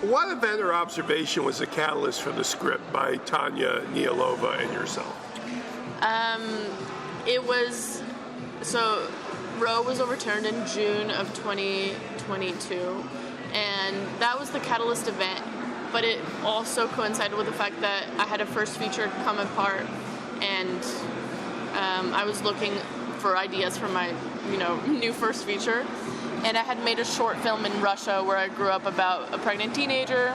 What event or observation was the catalyst for the script by Tanya Nielova and yourself? Roe was overturned in June of 2022, and that was the catalyst event, but it also coincided with the fact that I had a first feature come apart, and I was looking for ideas for my, new first feature, and I had made a short film in Russia where I grew up about a pregnant teenager,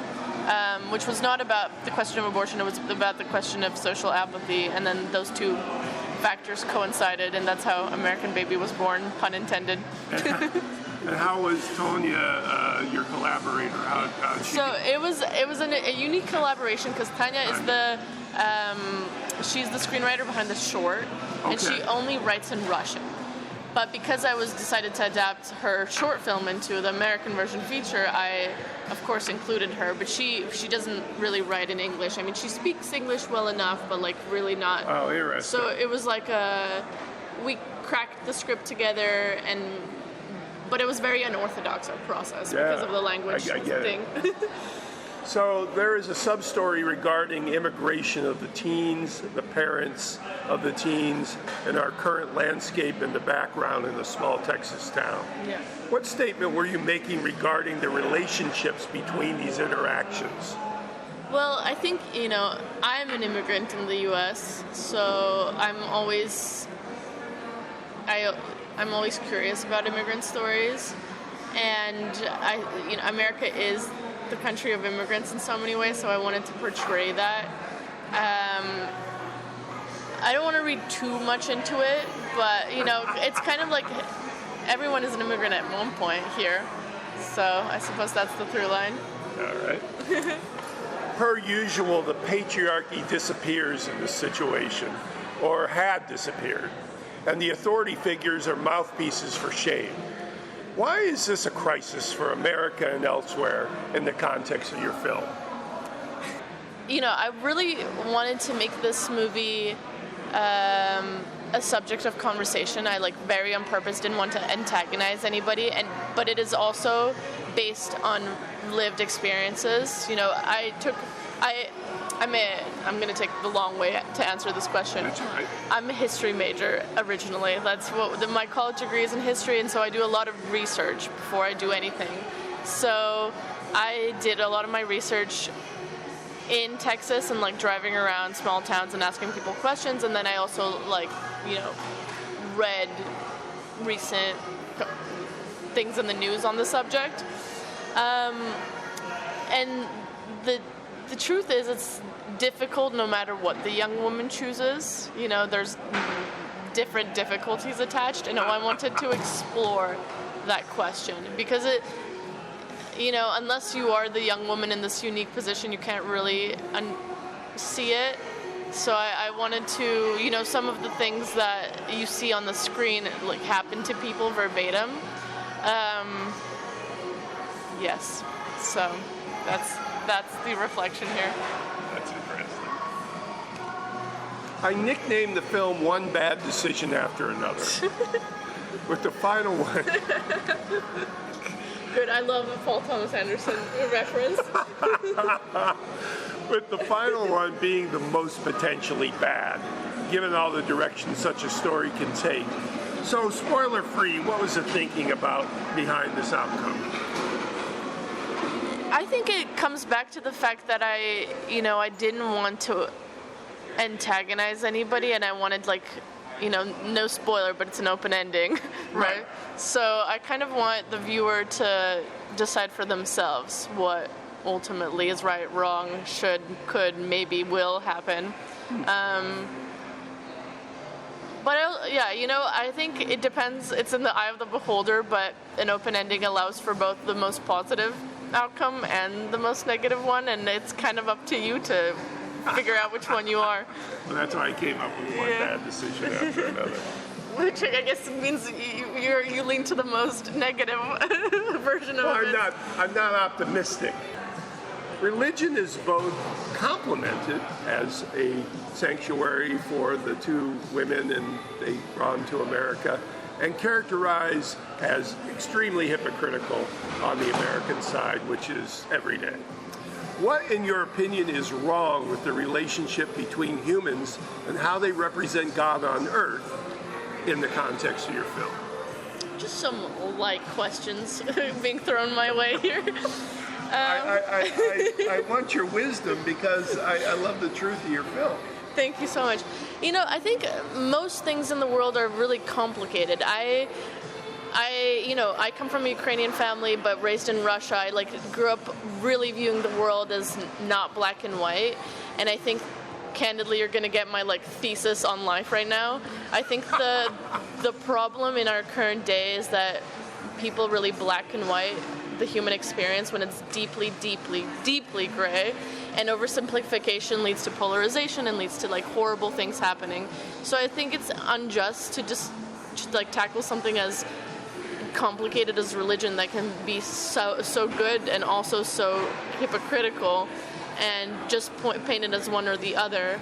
which was not about the question of abortion, it was about the question of social apathy, and then those two factors coincided, and that's how American Baby was born, pun intended. And how was Tanya your collaborator? It was a unique collaboration because Tanya is she's the screenwriter behind the short, and she only writes in Russian. But because I was decided to adapt her short film into the American version feature, I, of course, included her. But she doesn't really write in English. I mean, she speaks English well enough, but really not. Oh, interesting. So it was we cracked the script together, but it was very unorthodox, our process, because of the language thing. So there is a sub-story regarding immigration of the teens, the parents of the teens, and our current landscape in the background in a small Texas town. Yeah. What statement were you making regarding the relationships between these interactions? Well, I think, I'm an immigrant in the U.S., so I'm always curious about immigrant stories, and America is the country of immigrants in so many ways, so I wanted to portray that. I don't want to read too much into it, but it's kind of like everyone is an immigrant at one point here, so I suppose that's the through line. All right. Per usual, the patriarchy disappears in this situation, or had disappeared, and the authority figures are mouthpieces for shame. Why is this a crisis for America and elsewhere in the context of your film? I really wanted to make this movie a subject of conversation. I very on purpose didn't want to antagonize anybody, but it is also based on lived experiences. I'm going to take the long way to answer this question. That's right. I'm a history major originally. That's my college degree is in history, and so I do a lot of research before I do anything. So I did a lot of my research in Texas and driving around small towns and asking people questions, and then I also read recent things in the news on the subject. And the truth is, it's difficult no matter what the young woman chooses. There's different difficulties attached, and I wanted to explore that question because unless you are the young woman in this unique position, you can't really see it. So I wanted to, some of the things that you see on the screen happen to people verbatim. Yes, so that's the reflection here. That's interesting. I nicknamed the film One Bad Decision After Another. With the final one. Good, I love a Paul Thomas Anderson reference. With the final one being the most potentially bad, given all the directions such a story can take. So, spoiler-free, what was the thinking behind this outcome? I think it comes back to the fact that I didn't want to antagonize anybody, and I wanted no spoiler, but it's an open ending, right? So I kind of want the viewer to decide for themselves what ultimately is right, wrong, should, could, maybe will happen. But I think it depends. It's in the eye of the beholder, but an open ending allows for both the most positive outcome and the most negative one, and it's kind of up to you to figure out which one you are. Well, that's why I came up with one bad decision after another. Which I guess means you lean to the most negative version of it. I'm not optimistic. Religion is both complemented as a sanctuary for the two women and they brought them to America, and characterized as extremely hypocritical on the American side, which is every day. What, in your opinion, is wrong with the relationship between humans and how they represent God on Earth in the context of your film? Just some light questions being thrown my way here. I want your wisdom because I love the truth of your film. Thank you so much. You know, I think most things in the world are really complicated. I come from a Ukrainian family, but raised in Russia. I grew up really viewing the world as not black and white, and I think, candidly, you're going to get my thesis on life right now. I think the problem in our current day is that people really black and white the human experience when it's deeply, deeply, deeply gray. And oversimplification leads to polarization and leads to horrible things happening. So I think it's unjust to just tackle something as complicated as religion that can be so good and also so hypocritical, and just paint it as one or the other.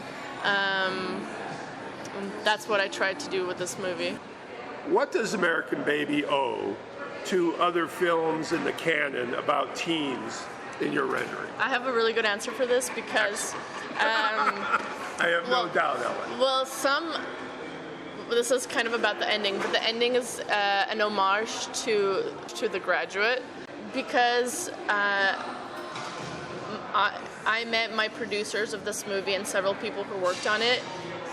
That's what I tried to do with this movie. What does American Baby owe to other films in the canon about teens in your rendering? I have a really good answer for this because I have no doubt, Ellen. Well, this is kind of about the ending, but the ending is an homage to The Graduate, because I met my producers of this movie and several people who worked on it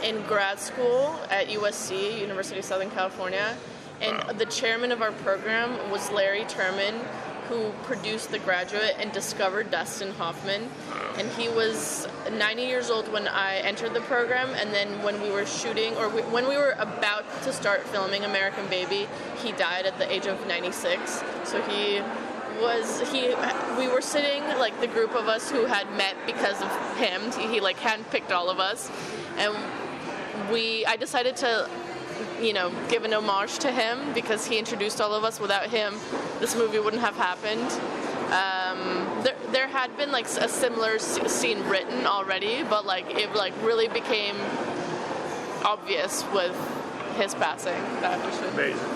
in grad school at USC, University of Southern California, and the chairman of our program was Larry Terman, who produced The Graduate and discovered Dustin Hoffman. And he was 90 years old when I entered the program, and then when we were shooting, when we were about to start filming American Baby, he died at the age of 96. So we were sitting, the group of us who had met because of him, he handpicked all of us, and I decided to give an homage to him because he introduced all of us. Without him, this movie wouldn't have happened. There had been a similar scene written already, but it really became obvious with his passing. Amazing.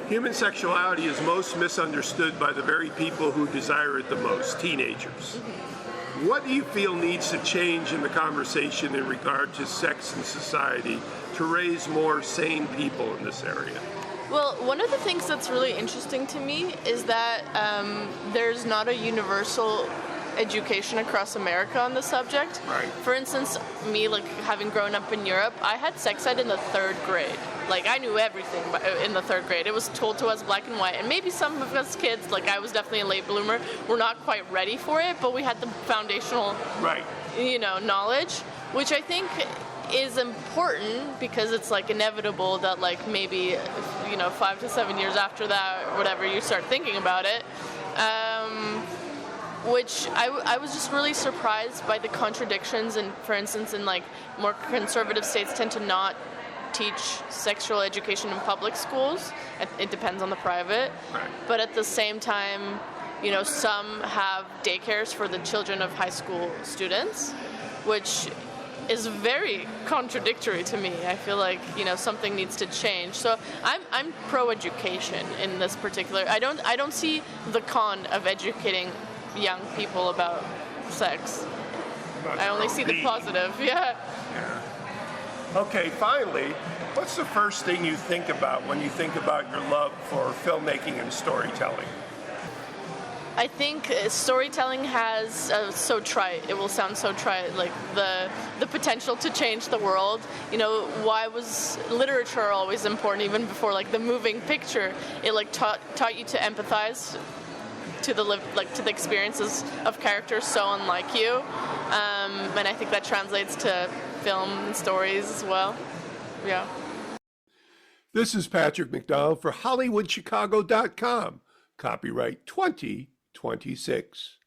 Human sexuality is most misunderstood by the very people who desire it the most, teenagers. Mm-hmm. What do you feel needs to change in the conversation in regard to sex in society to raise more sane people in this area? Well, one of the things that's really interesting to me is that there's not a universal education across America on the subject. Right. For instance, me, having grown up in Europe, I had sex ed in the 3rd grade. I knew everything in the 3rd grade. It was told to us black and white. And maybe some of us kids, I was definitely a late bloomer, were not quite ready for it, but we had the foundational, knowledge, which I think is important because it's inevitable that maybe 5 to 7 years after that or whatever you start thinking about it. Which I was just really surprised by the contradictions, and for instance in more conservative states tend to not teach sexual education in public schools. It depends on the private. Right. But at the same time, some have daycares for the children of high school students, which is very contradictory to me. I feel something needs to change. So I'm pro-education in this particular. I don't see the con of educating young people about sex. I only see the positive. Yeah. Okay, finally, what's the first thing you think about when you think about your love for filmmaking and storytelling? I think storytelling has so trite. It will sound so trite, the potential to change the world. Why was literature always important even before the moving picture? It taught you to empathize to the experiences of characters so unlike you, and I think that translates to film and stories as well. Yeah. This is Patrick McDonald for HollywoodChicago.com. Copyright 2026.